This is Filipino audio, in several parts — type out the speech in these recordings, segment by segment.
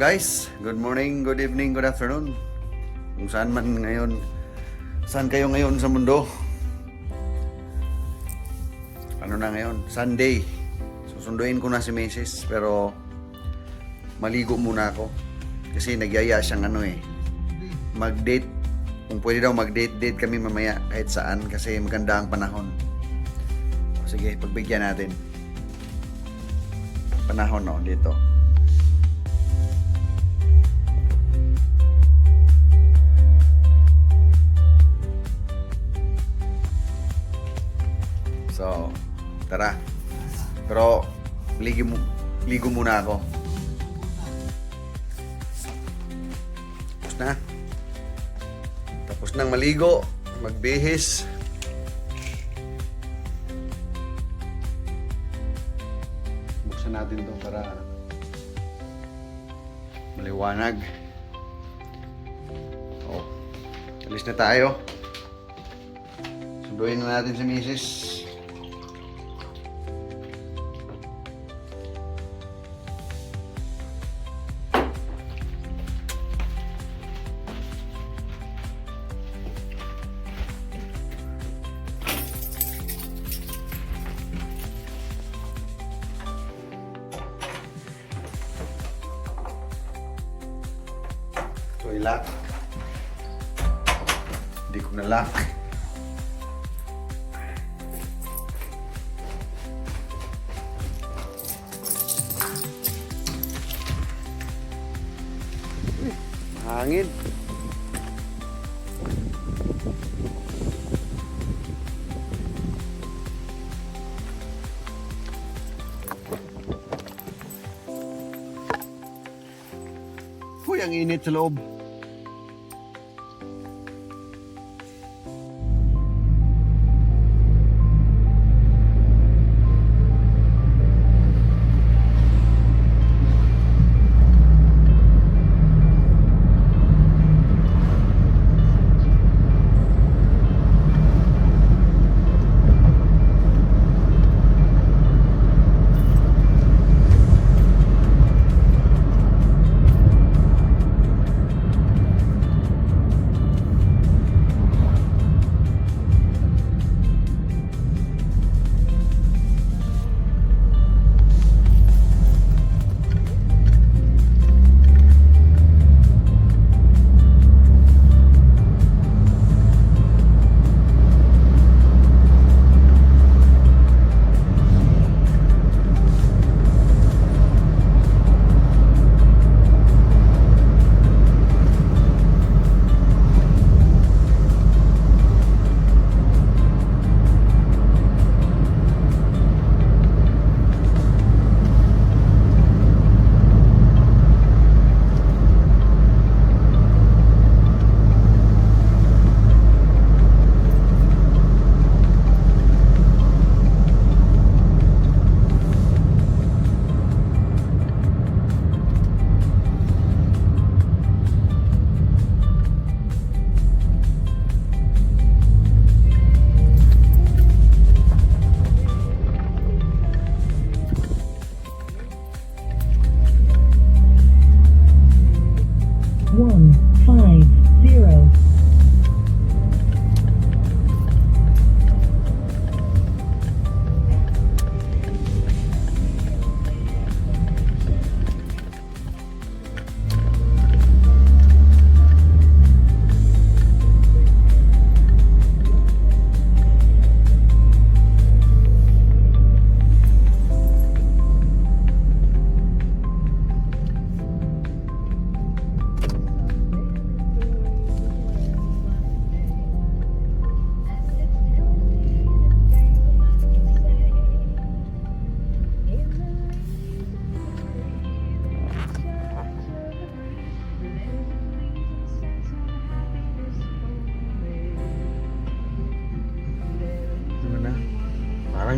guys, good morning, good evening, good afternoon. Kung saan man ngayon, saan kayo ngayon sa mundo? Ano na ngayon? Sunday. Susunduin ko na si Mrs. pero maligo muna ako. Kasi nagyaya siyang mag-date. Kung pwede daw mag-date kami mamaya kahit saan kasi maganda ang panahon. Sige, pagbigyan natin. Panahon dito. So, tara. Pero ligo muna ako. Tapos na. Tapos nang maligo, magbihis. Buksan natin 'to para maliwanag. Oh. Alis na tayo. Sunduin na natin si Mrs. So, i-lock. Hindi ko na-lock. Hangin. Uy, ang init sa loob.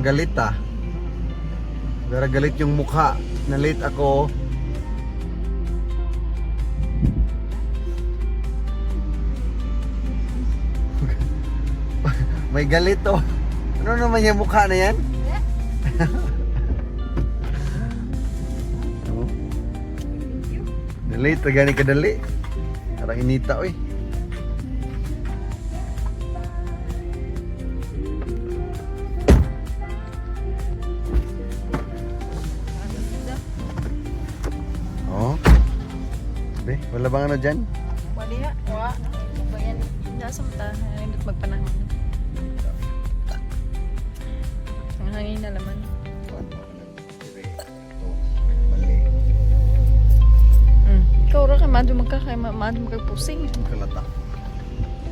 Parang galit Pero galit yung mukha. Na late ako. May galit Ano naman yung mukha na yan? Dali, tagani ka dali. Parang inita, oy. Oh. Be, wala bang ano dyan? Wali ha. Wa. Bayan. Nasa mata. Hindi magpanahon. Ang hangin na naman. Mali. Ikaw ra ka, mado magkagpusing. Kalata.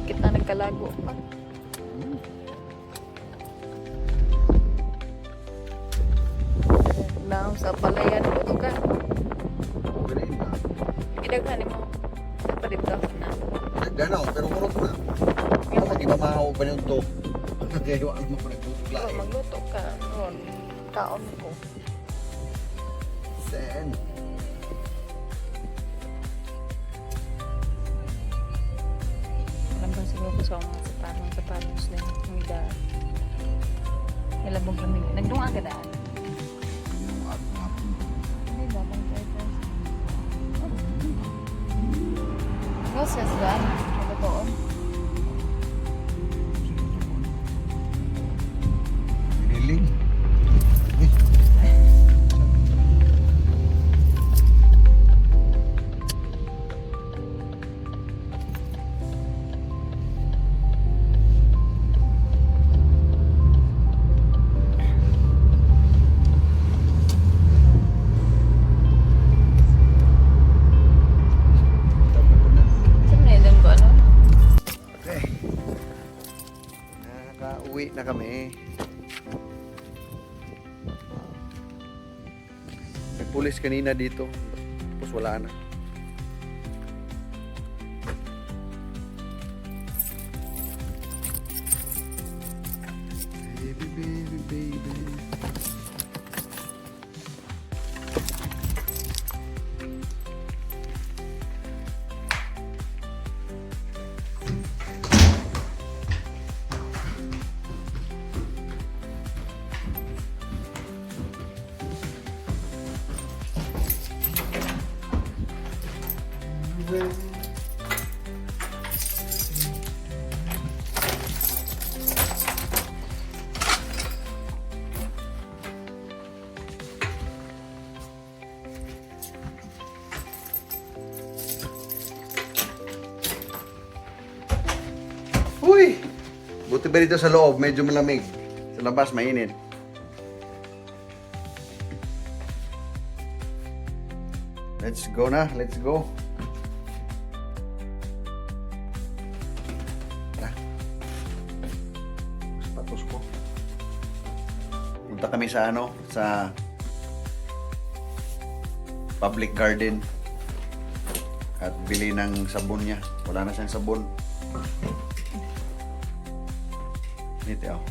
Kita nagkalago pa. Lang sa palayan ko to ka. Galing na. Idaghan mo. Palit ka na. Ganaw, pero kurot na. Ako, di ba mahawag pa nyung to? Kaya ano mo pa nagtutugla Ikaw, eh. magluto ka. Ron. Kaon ko. Sen. Alam ba siguro ko sa mga sapatos na yung ida. Nilabog kami. Nagdunga ka daan. Hindi ba? Bang pwede. Roses ba? Ano to? Biniling. Saan na yun ko ano? Okay. Nakaka-uwi na kami. May pulis kanina dito. Tapos wala na. Baby, baby, baby. Uy! Buti ba dito sa loob? Medyo malamig. Sa labas, mainit. Let's go na. Let's go. Tara. Sapatos ko. Punta kami sa ano? Sa public garden. At bili ng sabon niya. Wala na siyang sabon. Dito ako.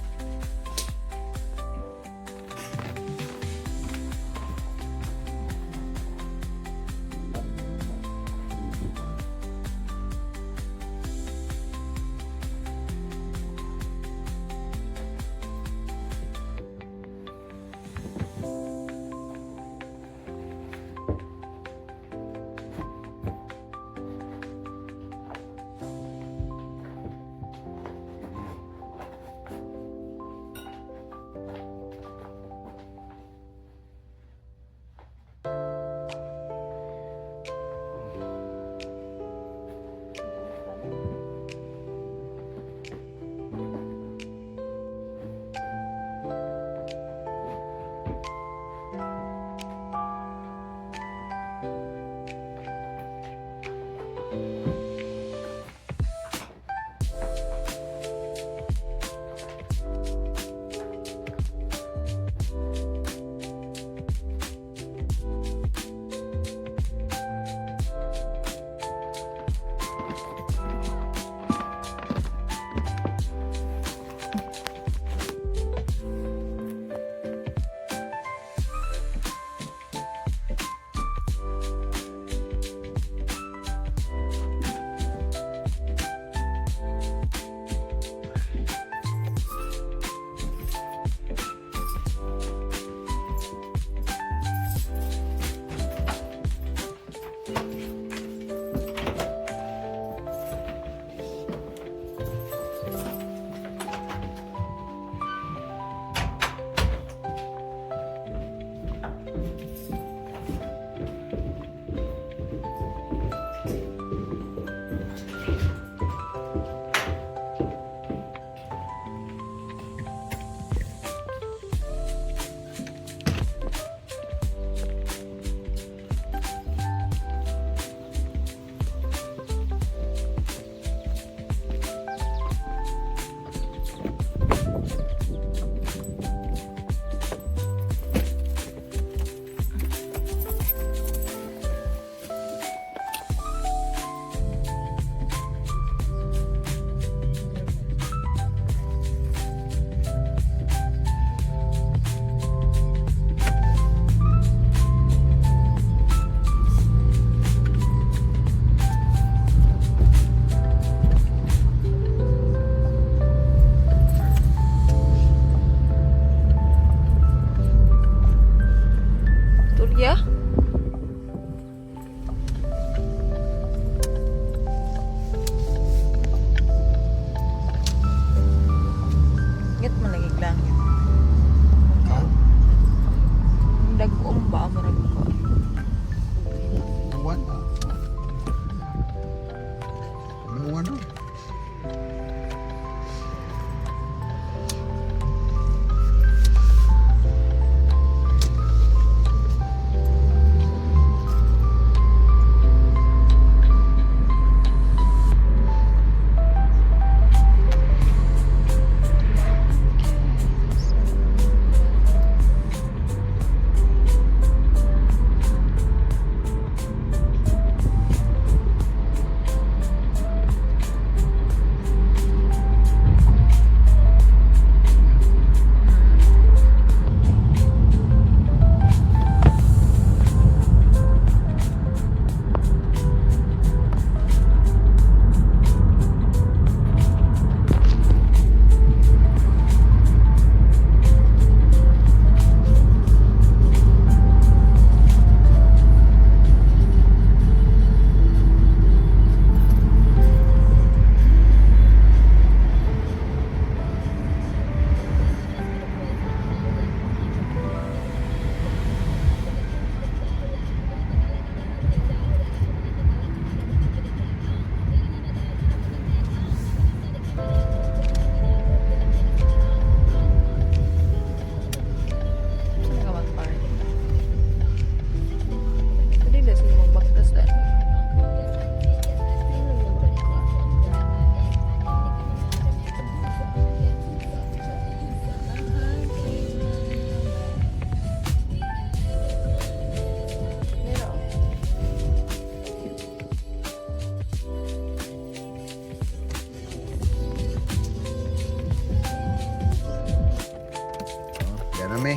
Dami.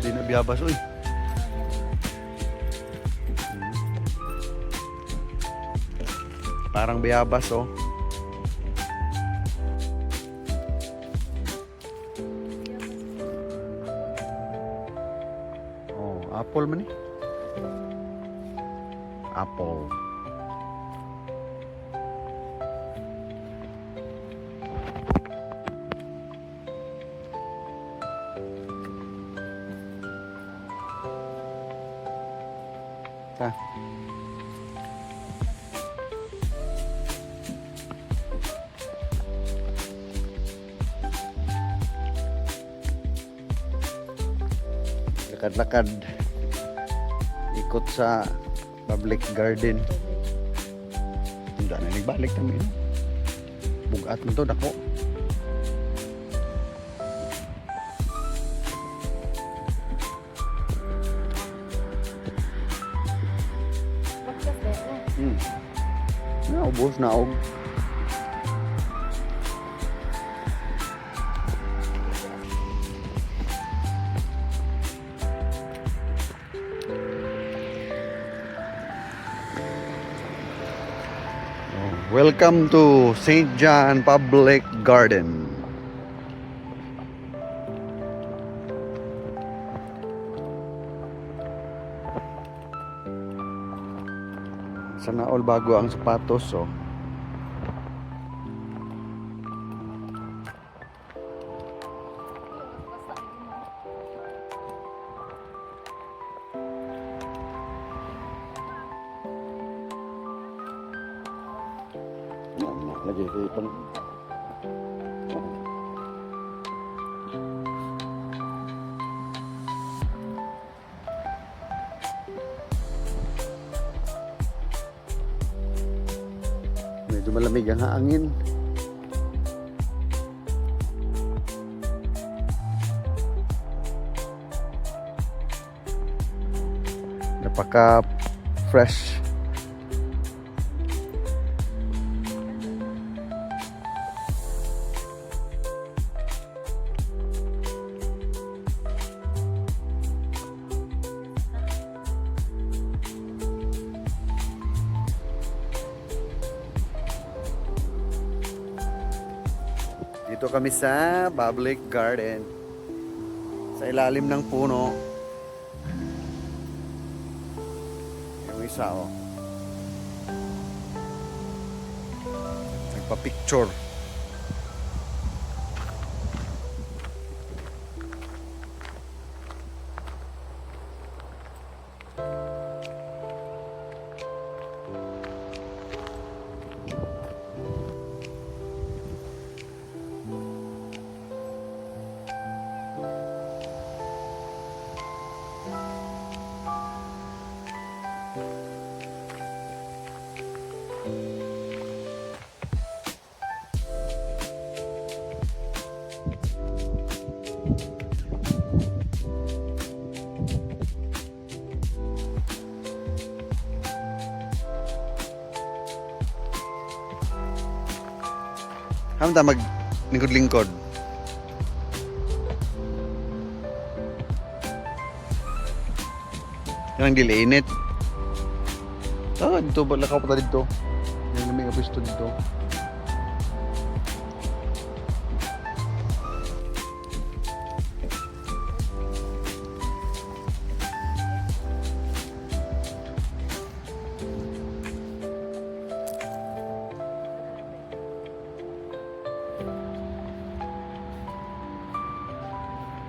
Di na biyabas, uy. Parang biyabas, oh. Oh, apple man eh. Apple. Ta. Lakad-lakad. Ikot sa public garden. Hindi na nagbalik kami. Bugat mo to, dako. Naubos na og. Welcome to St. John Public Garden. Sana all bago ang sapatos, oh. Lagi sa ipang. Medyo malamig ang hangin. Napaka fresh. Dito kami sa public garden. Sa ilalim ng puno. Yung isa, oh. Nagpa-picture. Hamta mag lingkod-lingkod. Yang dili init. Dito ba lakaw pa dito. Yung may pwesto dito.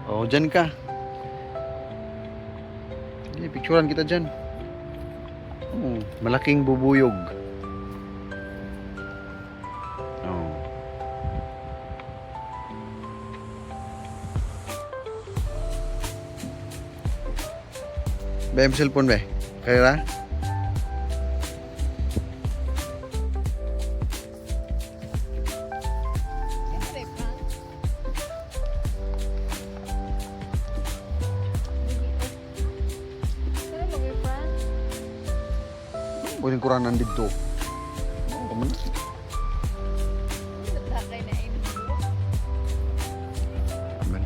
Oh, dyan ka. Sige, picturean kita dyan. Oh, malaking bubuyog. Oh. Be, cellphone be. Kaya Pwedeng kuranan dito. Oo, man. Lakay na init. Man.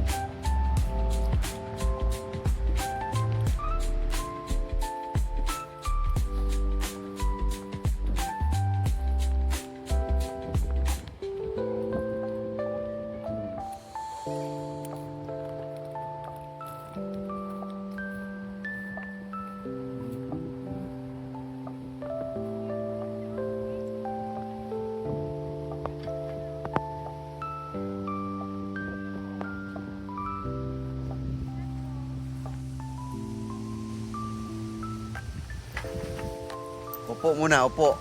Upo muna, upo.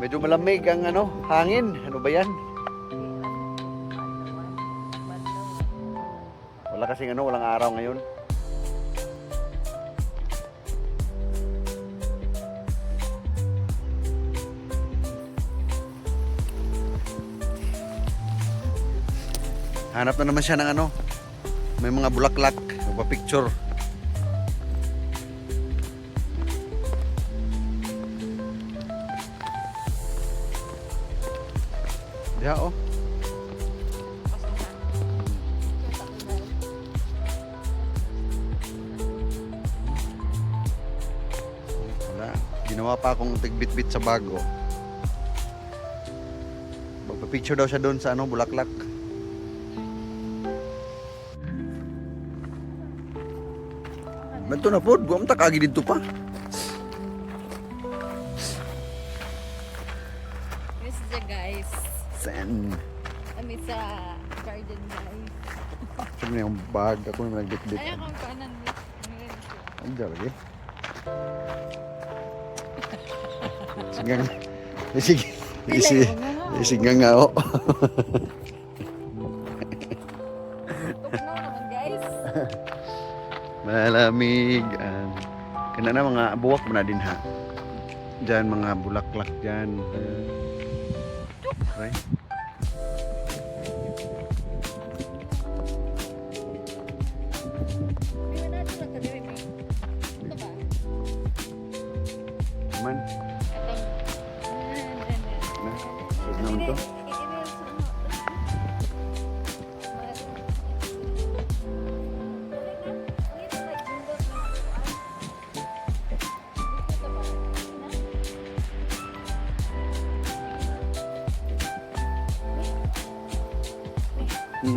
Medyo malamig ang hangin. Ano ba yan? Wala kasing walang araw ngayon. Hanap na naman siya ng may mga bulaklak, magpa-picture. Diya, oh. Wala. Ginawa pa akong tigbit-bit sa bago. Magpa-picture daw siya doon sa bulaklak. Manto na po, guwam ta kagi dito pa. This is the guys. Sen. Kami sa garden guys. Sino yung bag? Ako na nagbit-bit. Ay, akong kanan. Ang lagi. Sige nga. Sige. Sige nga, oh. Tukno naman guys. Malamig. Kana na mga buwak mo na din ha. Diyan mga bulaklak dyan. Okay. Man. Na. Huwag naman to. Hindi.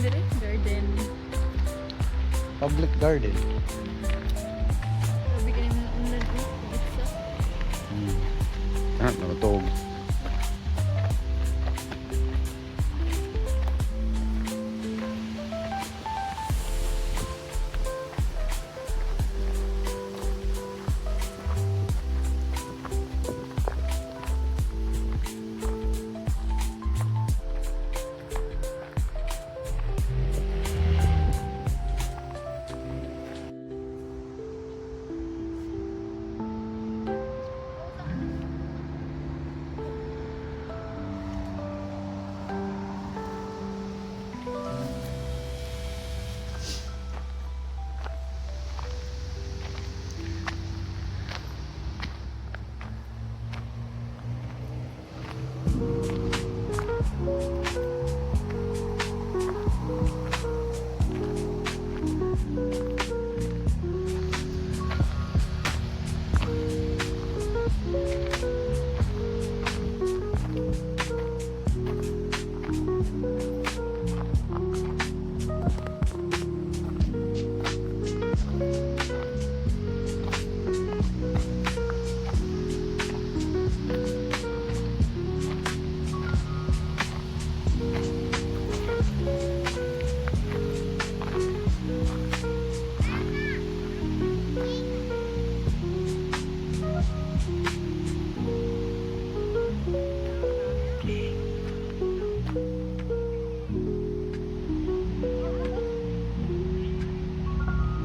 dire? Garden. Public garden. Sabi ka naman unad eh. Isa. Nakatog.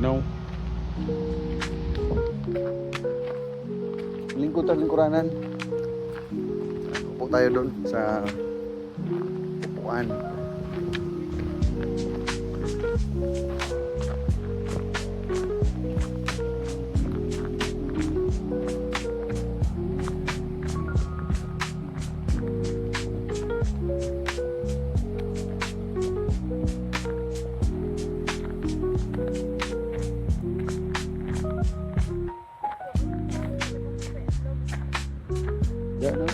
No. Lingkuranan. Upo tayo doon sa upuan. Diyan, no?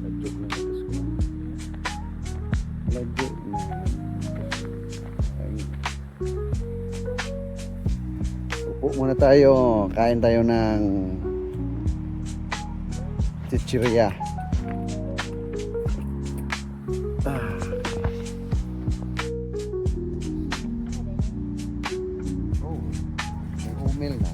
Ladyog na natas ko. Ladyog na. Ay. Upo muna tayo. Kain tayo ng chichirya. Oh, may umil na.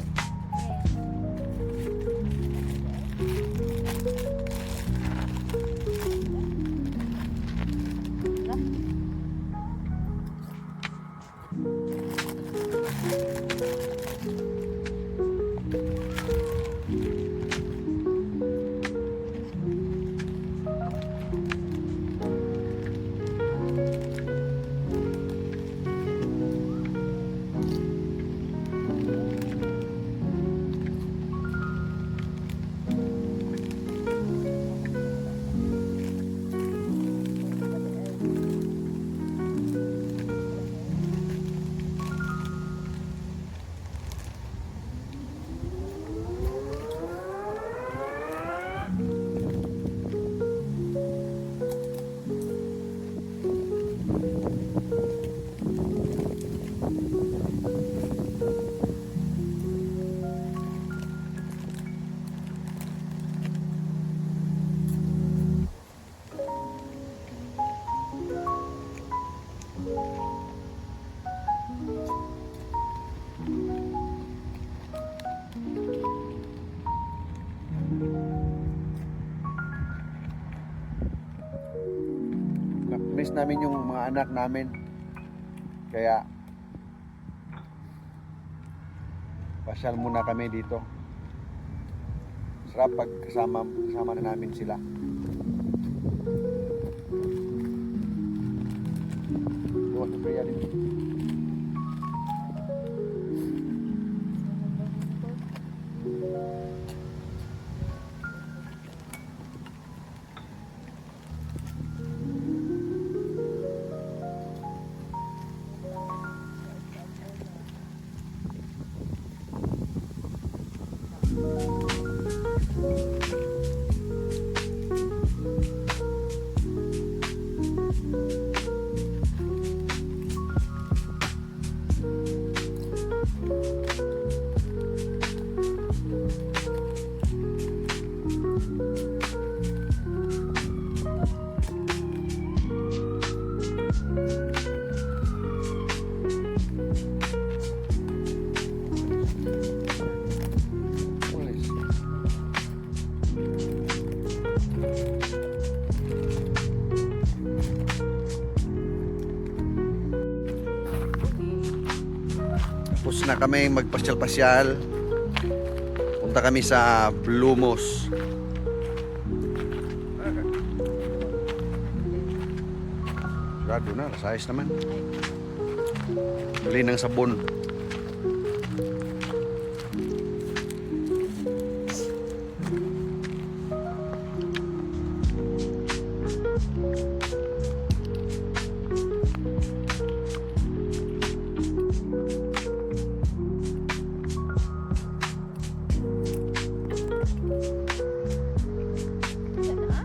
Miss namin yung mga anak namin. Kaya pasyal muna kami dito. Sarap pag kasama na namin sila. Doon sa Priya din. Tapos na kami magpasyal-pasyal. Punta kami sa Blumos. Grado na, sayos naman. Bili ng sabon. Yan na.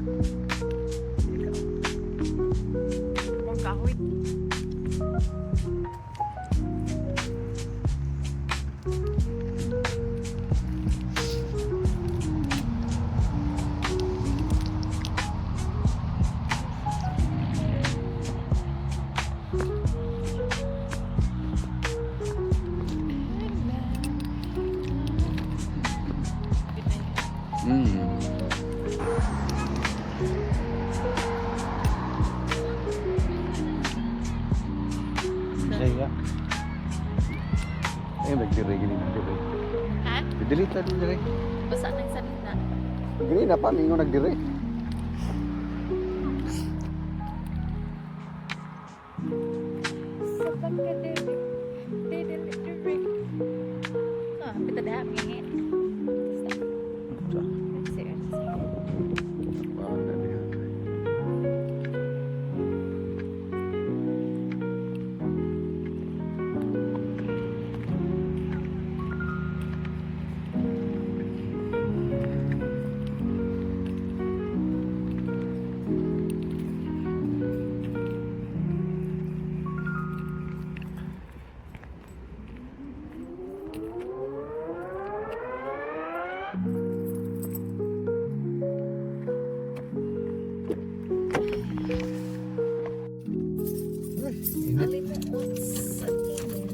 Ang kahoy. Mm. Saya. Nagdire gini nagdire. Ha? Didelete na dire. Basa ng salita. Gini na pa ningo nagdire. Sabang ka dili. Dili. Ah, pita dah ngi. Alimuot sa tingin.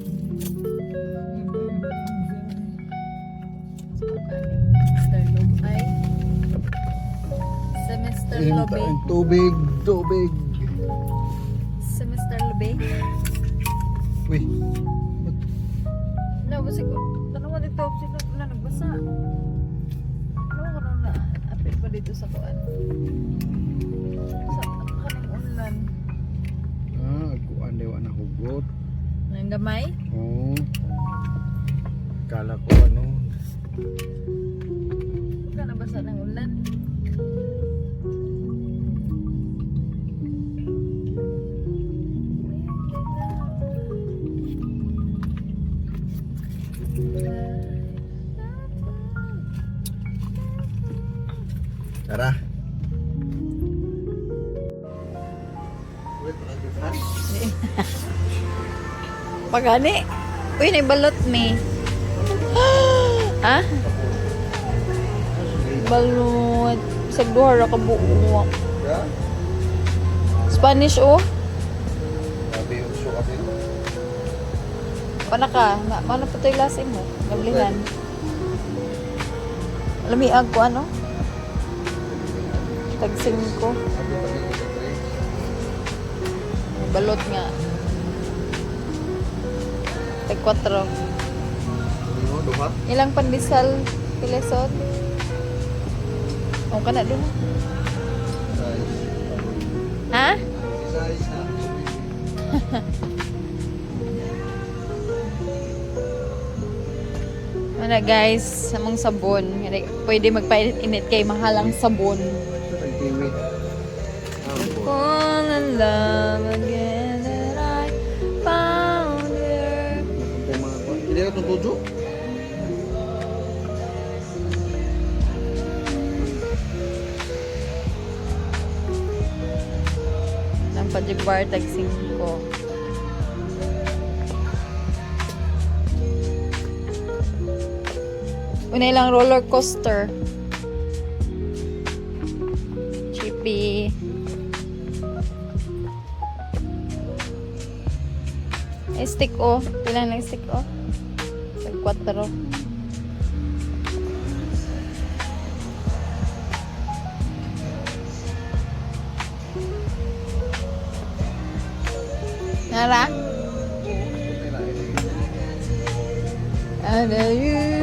Mr. Lobay. Sa Mr. Lobay. Tubig, tubig. Sa Mr. Lobay. Uy, Nabasa ko. Tanawa dito. Sino na nagbasa? Ano ko na apil pa dito sa kuan? Sa kaning ulan. ako andewa na hugot. Nang gamay? Oh. Kala ko ano. Ka nabasa ng ulan. Tara. Pagani. Uy, naibalot me. Ha? Balot. Sagduhar ka buo. Spanish oh. Sabi yung suka ko. Pana ka? Mana pa tayo lasing mo? Gablihan. Lamiag ko ano? Tagsing ko. Balot nga. Tag 4. Duha. Ilang pandesal pilesot? O ka na doon. Ha? Ano guys, samong sabon. Pwede magpainit kay mahalang sabon. Fall in love again that I found her. Hindi na itong tujo? Nang pajigbar tag 5. Una ilang roller coaster. Chippy. Stick oh. Pilang lang stick oh. Sa 4. Nara? I know you